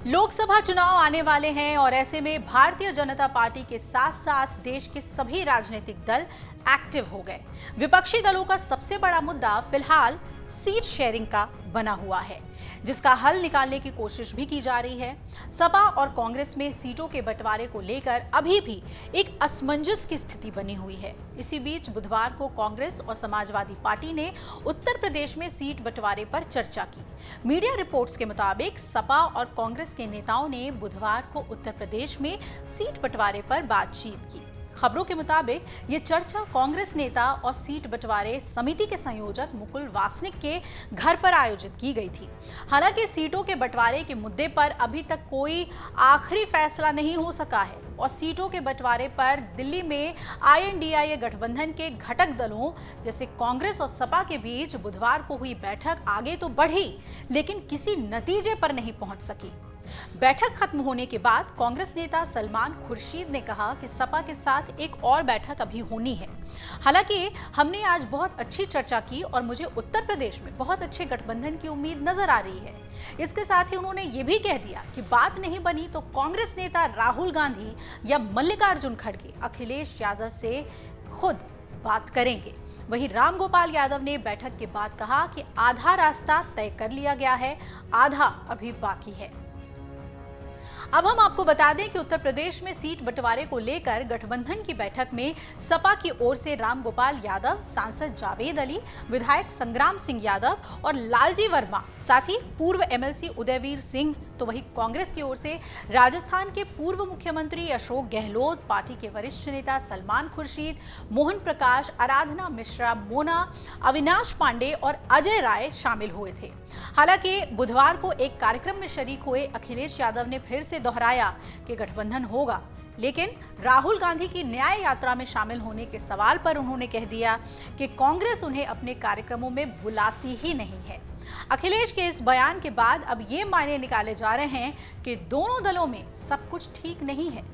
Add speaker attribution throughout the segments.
Speaker 1: लोकसभा चुनाव आने वाले हैं और ऐसे में भारतीय जनता पार्टी के साथ साथ देश के सभी राजनीतिक दल एक्टिव हो गए। विपक्षी दलों का सबसे बड़ा मुद्दा फिलहाल सीट शेयरिंग का बना हुआ है, जिसका हल निकालने की कोशिश भी की जा रही है। सपा और कांग्रेस में सीटों के बंटवारे को लेकर अभी भी एक असमंजस की स्थिति बनी हुई है। इसी बीच बुधवार को कांग्रेस और समाजवादी पार्टी ने उत्तर प्रदेश में सीट बंटवारे पर चर्चा की। मीडिया रिपोर्ट्स के मुताबिक सपा और कांग्रेस के नेताओं ने बुधवार को उत्तर प्रदेश में सीट बंटवारे पर बातचीत की। खबरों के मुताबिक ये चर्चा कांग्रेस नेता और सीट बंटवारे समिति के संयोजक मुकुल वासनिक के घर पर आयोजित की गई थी। हालांकि सीटों के बंटवारे के मुद्दे पर अभी तक कोई आखिरी फैसला नहीं हो सका है और सीटों के बंटवारे पर दिल्ली में INDIA गठबंधन के घटक दलों जैसे कांग्रेस और सपा के बीच बुधवार को हुई बैठक आगे तो बढ़ी, लेकिन किसी नतीजे पर नहीं पहुंच सकी। बैठक खत्म होने के बाद कांग्रेस नेता सलमान खुर्शीद ने कहा कि सपा के साथ एक और बैठक अभी होनी है। हालांकि हमने आज बहुत अच्छी चर्चा की और मुझे उत्तर प्रदेश में बहुत अच्छे गठबंधन की उम्मीद नजर आ रही है। इसके साथ ही उन्होंने ये भी कह दिया कि बात नहीं बनी तो कांग्रेस नेता राहुल गांधी या मल्लिकार्जुन खड़गे अखिलेश यादव से खुद बात करेंगे। वहीं रामगोपाल यादव ने बैठक के बाद कहा कि आधा रास्ता तय कर लिया गया है, आधा अभी बाकी है। अब हम आपको बता दें कि उत्तर प्रदेश में सीट बंटवारे को लेकर गठबंधन की बैठक में सपा की ओर से रामगोपाल यादव, सांसद जावेद अली, विधायक संग्राम सिंह यादव और लालजी वर्मा, साथ ही पूर्व MLC उदयवीर सिंह, तो वहीं कांग्रेस की ओर से राजस्थान के पूर्व मुख्यमंत्री अशोक गहलोत, पार्टी के वरिष्ठ नेता सलमान खुर्शीद, मोहन प्रकाश, आराधना मिश्रा, मोना, अविनाश पांडे और अजय राय शामिल हुए थे। हालांकि बुधवार को एक कार्यक्रम में शरीक हुए अखिलेश यादव ने फिर से दोहराया कि गठबंधन होगा, लेकिन राहुल गांधी की न्याय यात्रा में शामिल होने के सवाल पर उन्होंने कह दिया कि कांग्रेस उन्हें अपने कार्यक्रमों में बुलाती ही नहीं है। अखिलेश के इस बयान के बाद अब ये मायने निकाले जा रहे हैं कि दोनों दलों में सब कुछ ठीक नहीं है।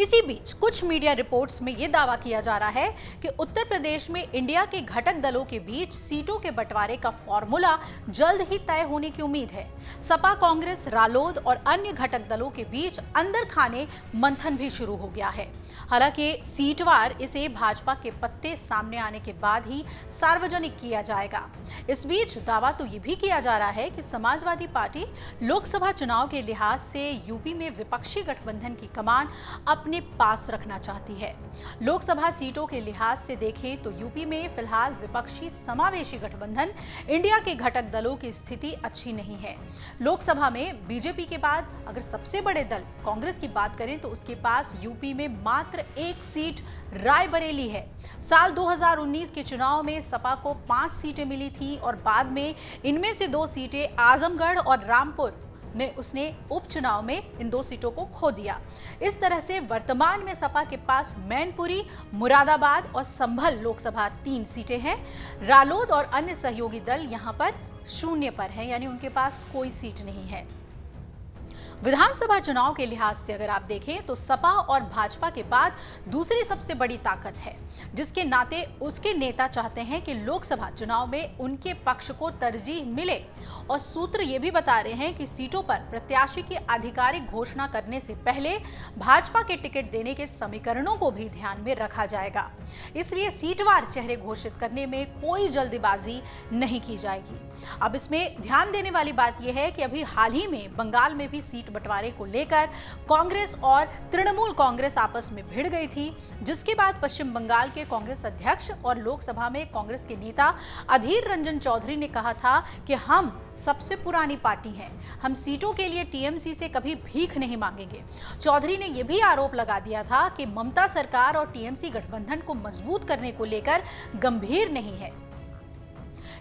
Speaker 1: इसी बीच कुछ मीडिया रिपोर्ट्स में यह दावा किया जा रहा है कि उत्तर प्रदेश में इंडिया के घटक दलों के बीच सीटों के बंटवारे का फॉर्मूला जल्द ही तय होने की उम्मीद है। सपा, कांग्रेस, रालोद और अन्य घटक दलों के बीच अंदर खाने मंथन भी शुरू हो गया है। हालांकि सीटवार इसे भाजपा के पत्ते सामने आने के बाद ही सार्वजनिक किया जाएगा। इस बीच दावा तो ये भी किया जा रहा है कि समाजवादी पार्टी लोकसभा चुनाव के लिहाज से यूपी में विपक्षी गठबंधन की कमान अपने पास रखना चाहती है। लोकसभा सीटों के लिहाज से देखें तो यूपी में फिलहाल विपक्षी समावेशी गठबंधन इंडिया के घटक दलों की स्थिति अच्छी नहीं है। लोकसभा में बीजेपी के बाद अगर सबसे बड़े दल कांग्रेस की बात करें तो उसके पास यूपी में मात्र एक सीट रायबरेली है। साल 2019 के चुनाव में सपा को 5 सीटें मिली थी और बाद में इनमें से 2 सीटें आजमगढ़ और रामपुर में उसने उपचुनाव में इन 2 सीटों को खो दिया। इस तरह से वर्तमान में सपा के पास मैनपुरी, मुरादाबाद और संभल लोकसभा 3 सीटें हैं। रालोद और अन्य सहयोगी दल यहां पर शून्य पर हैं, यानी उनके पास कोई सीट नहीं है। विधानसभा चुनाव के लिहाज से अगर आप देखें तो सपा और भाजपा के बाद दूसरी सबसे बड़ी ताकत है, जिसके नाते उसके नेता चाहते हैं कि लोकसभा चुनाव में उनके पक्ष को तरजीह मिले और सूत्र ये भी बता रहे हैं कि सीटों पर प्रत्याशी की आधिकारिक घोषणा करने से पहले भाजपा के टिकट देने के समीकरणों को भी ध्यान में रखा जाएगा। इसलिए सीटवार चेहरे घोषित करने में कोई जल्दबाजी नहीं की जाएगी। अब इसमें ध्यान देने वाली बात यह है कि अभी हाल ही में बंगाल में भी सीट बंटवारे को लेकर कांग्रेस और तृणमूल कांग्रेस आपस में भिड़ गई थी, जिसके बाद पश्चिम बंगाल के कांग्रेस अध्यक्ष और लोकसभा में कांग्रेस के नेता अधीर रंजन चौधरी ने कहा था कि हम सबसे पुरानी पार्टी हैं, हम सीटों के लिए TMC से कभी भीख नहीं मांगेंगे। चौधरी ने यह भी आरोप लगा दिया था कि ममता सरकार और TMC गठबंधन को मजबूत करने को लेकर गंभीर नहीं है।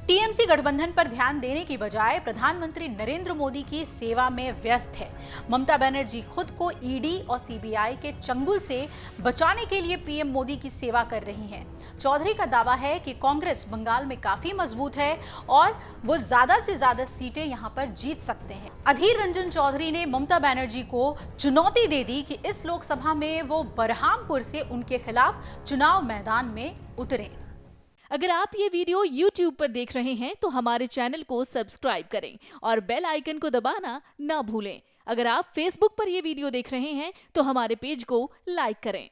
Speaker 1: TMC गठबंधन पर ध्यान देने की बजाय प्रधानमंत्री नरेंद्र मोदी की सेवा में व्यस्त है। ममता बनर्जी खुद को ED और CBI के चंगुल से बचाने के लिए PM मोदी की सेवा कर रही हैं। चौधरी का दावा है कि कांग्रेस बंगाल में काफी मजबूत है और वो ज्यादा से ज्यादा सीटें यहां पर जीत सकते हैं। अधीर रंजन चौधरी ने ममता बनर्जी को चुनौती दे दी कि इस लोकसभा में वो बरहामपुर से उनके खिलाफ चुनाव मैदान में उतरे।
Speaker 2: अगर आप ये वीडियो YouTube पर देख रहे हैं तो हमारे चैनल को सब्सक्राइब करें और बेल आइकन को दबाना ना भूलें। अगर आप Facebook पर ये वीडियो देख रहे हैं तो हमारे पेज को लाइक करें।